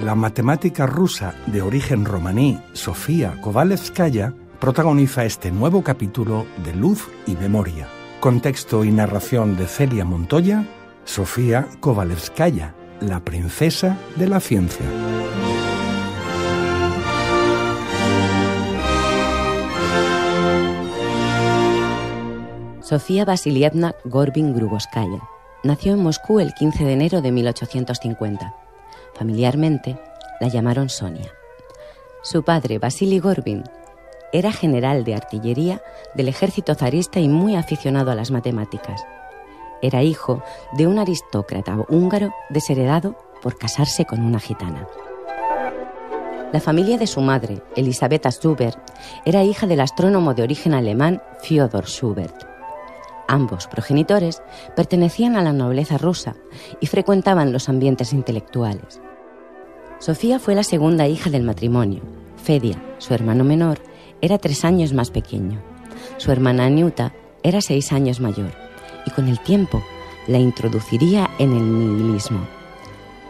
La matemática rusa de origen romaní, Sofía Kovalevskaya, protagoniza este nuevo capítulo de Luz y Memoria. Con texto y narración de Celia Montoya, Sofía Kovalevskaya, la princesa de la ciencia. Sofía Vasilievna Gorbin-Gruboskaya nació en Moscú el 15 de enero de 1850. Familiarmente la llamaron Sonia. Su padre, Vasily Gorbin, era general de artillería del ejército zarista y muy aficionado a las matemáticas. Era hijo de un aristócrata húngaro desheredado por casarse con una gitana. La familia de su madre, Elisabetta Schubert, era hija del astrónomo de origen alemán Fyodor Schubert. Ambos progenitores pertenecían a la nobleza rusa y frecuentaban los ambientes intelectuales. Sofía fue la segunda hija del matrimonio. Fedia, su hermano menor, era 3 años más pequeño. Su hermana Aniuta era 6 años mayor y con el tiempo la introduciría en el nihilismo.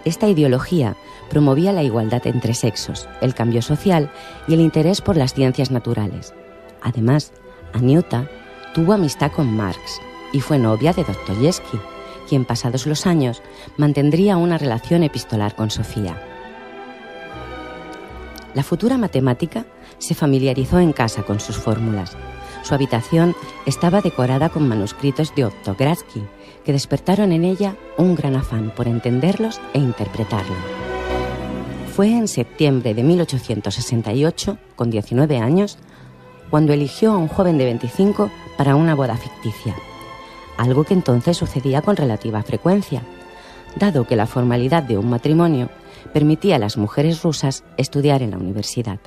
Esta ideología promovía la igualdad entre sexos, el cambio social y el interés por las ciencias naturales. Además, Aniuta tuvo amistad con Marx y fue novia de Dostoyevsky, quien pasados los años mantendría una relación epistolar con Sofía. La futura matemática se familiarizó en casa con sus fórmulas. Su habitación estaba decorada con manuscritos de Otto Gradsky, que despertaron en ella un gran afán por entenderlos e interpretarlos. Fue en septiembre de 1868, con 19 años, cuando eligió a un joven de 25 para una boda ficticia, algo que entonces sucedía con relativa frecuencia, dado que la formalidad de un matrimonio permitía a las mujeres rusas estudiar en la universidad.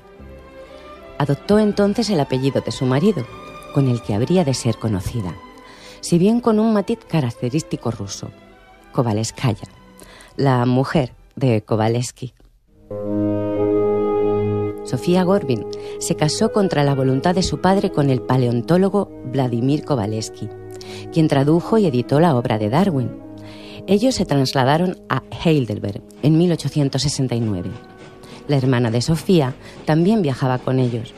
Adoptó entonces el apellido de su marido, con el que habría de ser conocida, si bien con un matiz característico ruso, Kovalevskaya, la mujer de Kovalevsky. Sofía Gorbin se casó contra la voluntad de su padre con el paleontólogo Vladimir Kovalevsky, quien tradujo y editó la obra de Darwin. Ellos se trasladaron a Heidelberg en 1869. La hermana de Sofía también viajaba con ellos.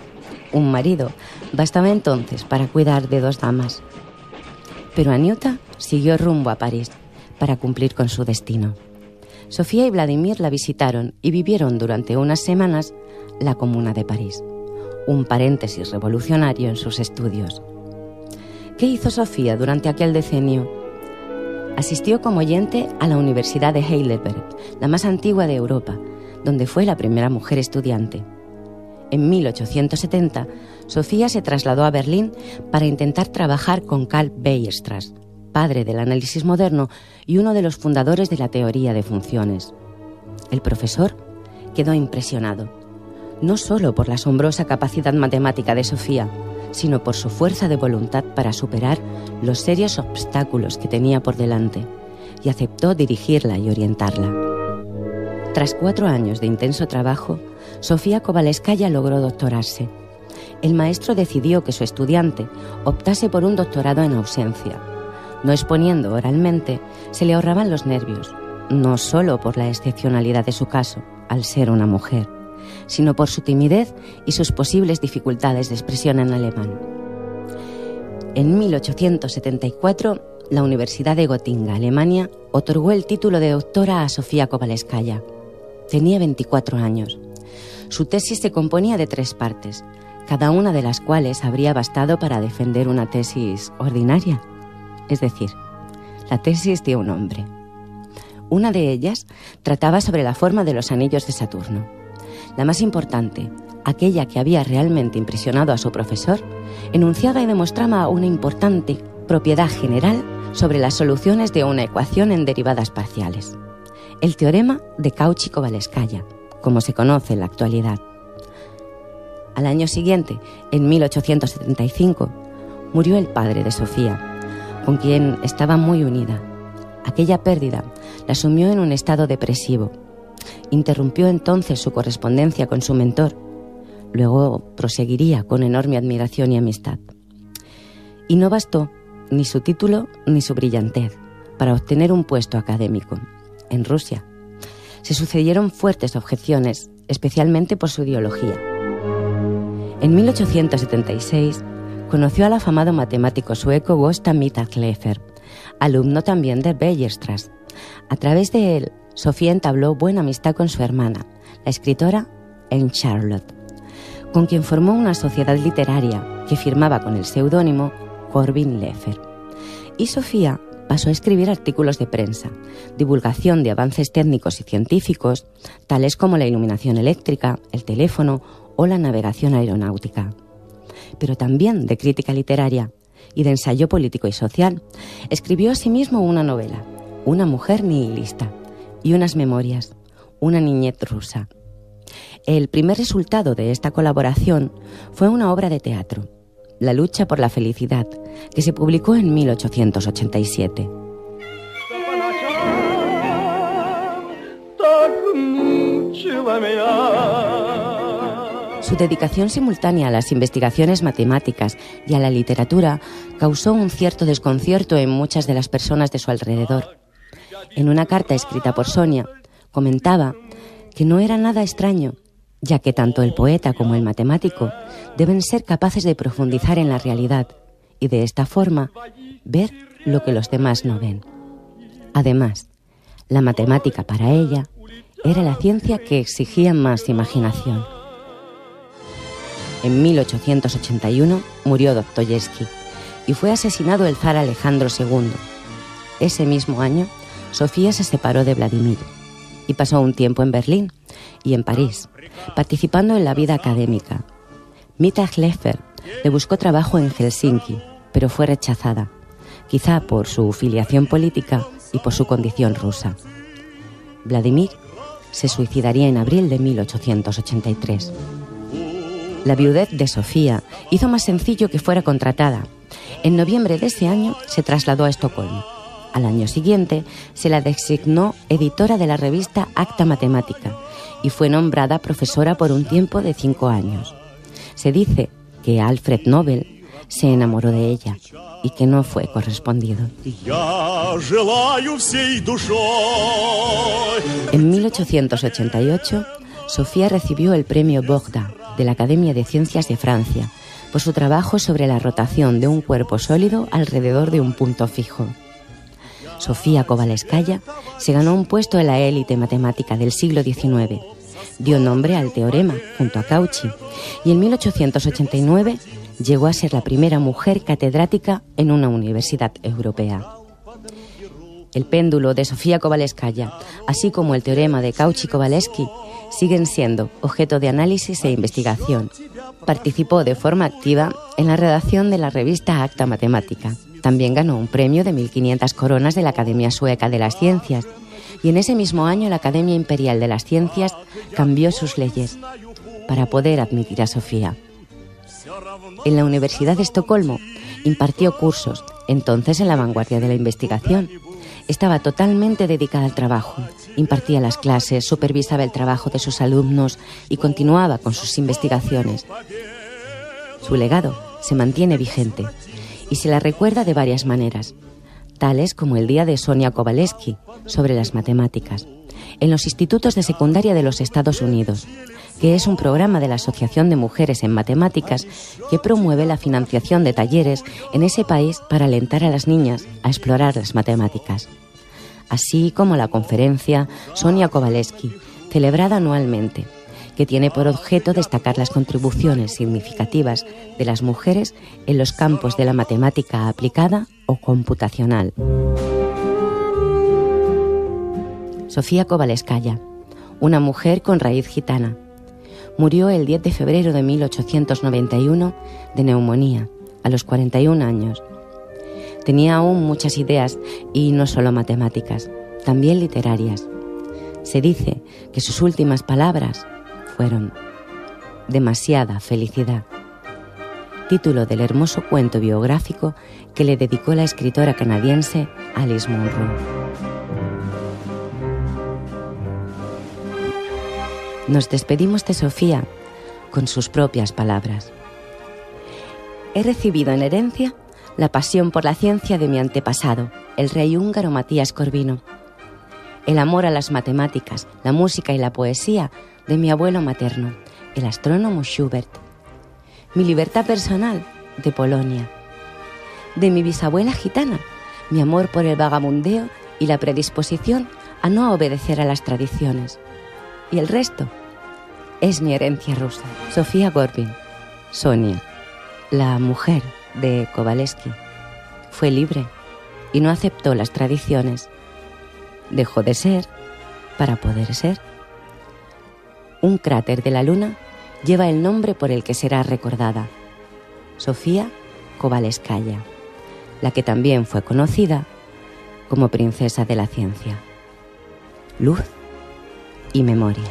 Un marido bastaba entonces para cuidar de 2 damas. Pero Aniuta siguió rumbo a París para cumplir con su destino. Sofía y Vladimir la visitaron y vivieron durante unas semanas la Comuna de París, un paréntesis revolucionario en sus estudios. ¿Qué hizo Sofía durante aquel decenio? Asistió como oyente a la Universidad de Heidelberg, la más antigua de Europa, donde fue la primera mujer estudiante. En 1870, Sofía se trasladó a Berlín para intentar trabajar con Karl Weierstrass, padre del análisis moderno y uno de los fundadores de la teoría de funciones. El profesor quedó impresionado, no solo por la asombrosa capacidad matemática de Sofía, sino por su fuerza de voluntad para superar los serios obstáculos que tenía por delante, y aceptó dirigirla y orientarla. Tras 4 años de intenso trabajo, Sofía Kovalevskaya logró doctorarse. El maestro decidió que su estudiante optase por un doctorado en ausencia. No exponiendo oralmente, se le ahorraban los nervios, no solo por la excepcionalidad de su caso, al ser una mujer, sino por su timidez y sus posibles dificultades de expresión en alemán. En 1874, la Universidad de Gotinga, Alemania, otorgó el título de doctora a Sofía Kovalevskaya. Tenía 24 años. Su tesis se componía de 3 partes, cada una de las cuales habría bastado para defender una tesis ordinaria, es decir, la tesis de un hombre. Una de ellas trataba sobre la forma de los anillos de Saturno. La más importante, aquella que había realmente impresionado a su profesor, enunciaba y demostraba una importante propiedad general sobre las soluciones de una ecuación en derivadas parciales, el teorema de Cauchy-Kovalevskaya, como se conoce en la actualidad. Al año siguiente, en 1875, murió el padre de Sofía, con quien estaba muy unida. Aquella pérdida la sumió en un estado depresivo. Interrumpió entonces su correspondencia con su mentor. Luego proseguiría con enorme admiración y amistad. Y no bastó ni su título ni su brillantez para obtener un puesto académico en Rusia. se sucedieron fuertes objeciones, especialmente por su ideología. En 1876 conoció al afamado matemático sueco Gösta Mittag-Leffler, alumno también de Weierstrass. A través de él, Sofía entabló buena amistad con su hermana, la escritora Anne Charlotte, con quien formó una sociedad literaria que firmaba con el seudónimo Corbin Leffer. Y Sofía pasó a escribir artículos de prensa, divulgación de avances técnicos y científicos, tales como la iluminación eléctrica, el teléfono o la navegación aeronáutica. Pero también de crítica literaria y de ensayo político y social. Escribió asimismo una novela, Una mujer nihilista, y unas memorias, Una niñez rusa. El primer resultado de esta colaboración fue una obra de teatro, La lucha por la felicidad, que se publicó en 1887. Su dedicación simultánea a las investigaciones matemáticas y a la literatura causó un cierto desconcierto en muchas de las personas de su alrededor. En una carta escrita por Sonia, comentaba que no era nada extraño, ya que tanto el poeta como el matemático deben ser capaces de profundizar en la realidad y de esta forma ver lo que los demás no ven. Además, la matemática para ella era la ciencia que exigía más imaginación. En 1881 murió Dostoyevski y fue asesinado el zar Alejandro II. Ese mismo año, Sofía se separó de Vladimir y pasó un tiempo en Berlín y en París, participando en la vida académica. Mittag-Leffler le buscó trabajo en Helsinki, pero fue rechazada, quizá por su filiación política y por su condición rusa. Vladimir se suicidaría en abril de 1883. La viudez de Sofía hizo más sencillo que fuera contratada. En noviembre de ese año se trasladó a Estocolmo. Al año siguiente se la designó editora de la revista Acta Matemática y fue nombrada profesora por un tiempo de 5 años. Se dice que Alfred Nobel se enamoró de ella y que no fue correspondido. En 1888, Sofía recibió el premio Bogda de la Academia de Ciencias de Francia por su trabajo sobre la rotación de un cuerpo sólido alrededor de un punto fijo. Sofía Kovalevskaya se ganó un puesto en la élite matemática del siglo XIX. Dio nombre al teorema junto a Cauchy y en 1889 llegó a ser la primera mujer catedrática en una universidad europea. El péndulo de Sofía Kovalevskaya, así como el teorema de Cauchy-Kovalevsky, siguen siendo objeto de análisis e investigación. Participó de forma activa en la redacción de la revista Acta Matemática. También ganó un premio de 1.500 coronas de la Academia Sueca de las Ciencias y en ese mismo año la Academia Imperial de las Ciencias cambió sus leyes para poder admitir a Sofía. En la Universidad de Estocolmo impartió cursos, entonces en la vanguardia de la investigación. Estaba totalmente dedicada al trabajo, impartía las clases, supervisaba el trabajo de sus alumnos y continuaba con sus investigaciones. Su legado se mantiene vigente y se la recuerda de varias maneras, tales como el Día de Sonia Kovalevsky sobre las matemáticas, en los institutos de secundaria de los Estados Unidos, que es un programa de la Asociación de Mujeres en Matemáticas que promueve la financiación de talleres en ese país para alentar a las niñas a explorar las matemáticas. Así como la conferencia Sonia Kovalevsky, celebrada anualmente, que tiene por objeto destacar las contribuciones significativas de las mujeres en los campos de la matemática aplicada o computacional. Sofía Kovalevskaya, una mujer con raíz gitana, murió el 10 de febrero de 1891 de neumonía, a los 41 años. Tenía aún muchas ideas y no solo matemáticas, también literarias. Se dice que sus últimas palabras fueron demasiada felicidad, título del hermoso cuento biográfico que le dedicó la escritora canadiense Alice Munro. Nos despedimos de Sofía con sus propias palabras. He recibido en herencia la pasión por la ciencia de mi antepasado, el rey húngaro Matías Corvino. el amor a las matemáticas, la música y la poesía de mi abuelo materno, el astrónomo Schubert. Mi libertad personal de Polonia. De mi bisabuela gitana, mi amor por el vagabundeo y la predisposición a no obedecer a las tradiciones. Y el resto es mi herencia rusa. Sofía Korbin, Sonia, la mujer de Kovalevsky, fue libre y no aceptó las tradiciones. Dejó de ser para poder ser. Un cráter de la luna lleva el nombre por el que será recordada: Sofía Kovalevskaya, la que también fue conocida como princesa de la ciencia. Luz y memoria.